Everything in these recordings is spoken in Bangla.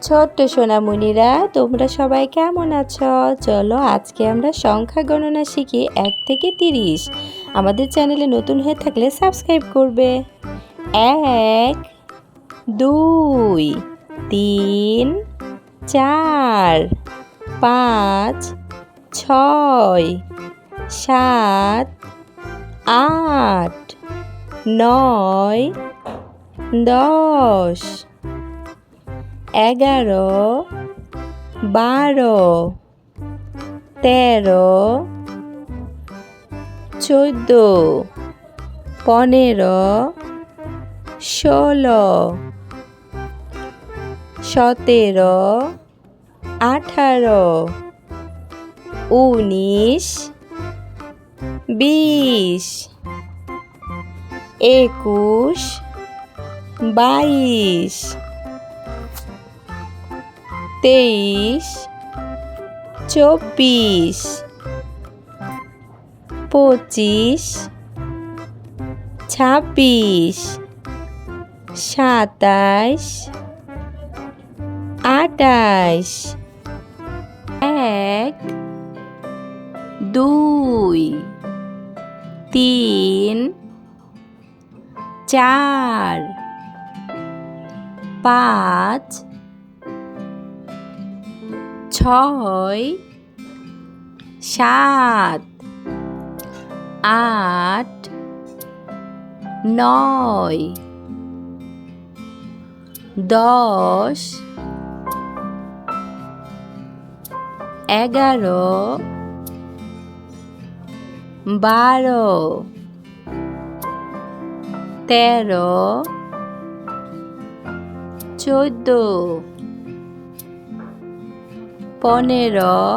ছোট্ট সোনামণিরা, তোমরা সবাই কেমন আছো? চলো আজকে আমরা সংখ্যা গণনা শিখি 1 থেকে 30। আমাদের চ্যানেলে নতুন হয়ে থাকলে সাবস্ক্রাইব করবে। 1 2 3 4 5 6 7 8 9 10 11 12 13 14 15 16 17 18 19 20 21 22 23 24 25 26 27 28 1 2 3 4 5 6 7 8 9 10 11 12 13 14 15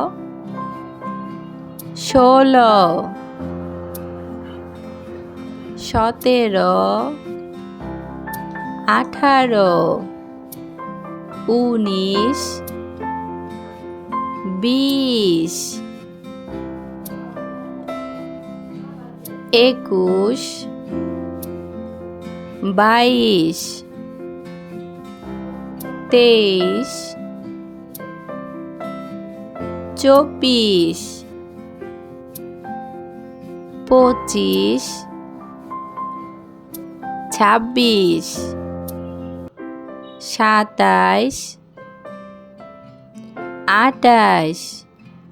16 17 18 19 20 21 22 23 24 25 26 27 28 29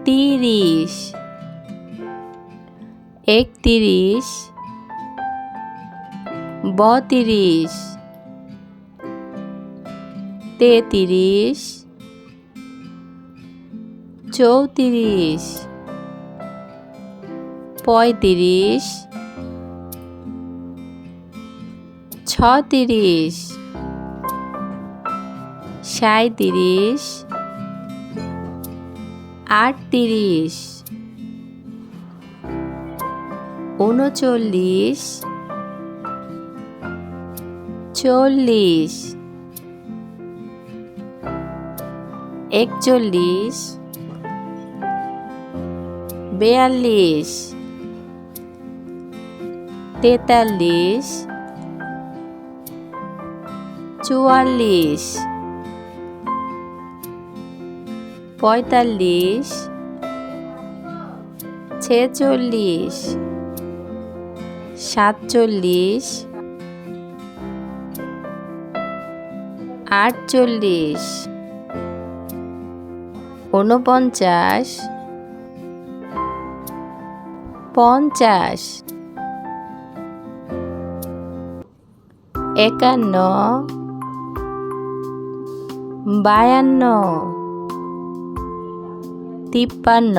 30 31 32 33 34 35 36 37 38 39 40 41 42 43 44 45 46 47 48 49 50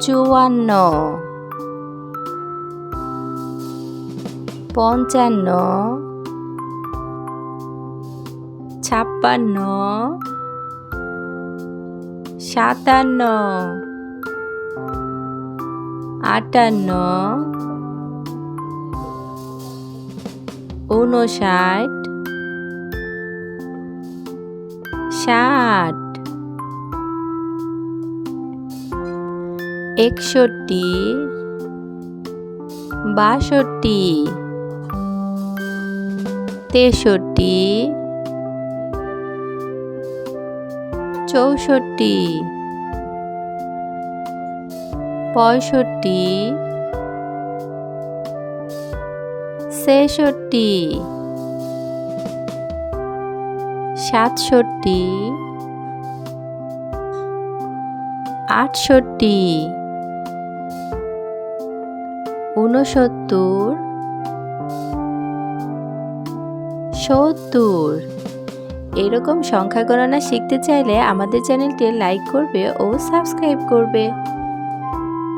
51 52 53 54 55 56 57 58 59 60 61 62 63 64 65 66 67 68 69 70 এরকম সংখ্যা গণনা শিখতে চাইলে আমাদের চ্যানেলটি লাইক করবে ও সাবস্ক্রাইব করবে।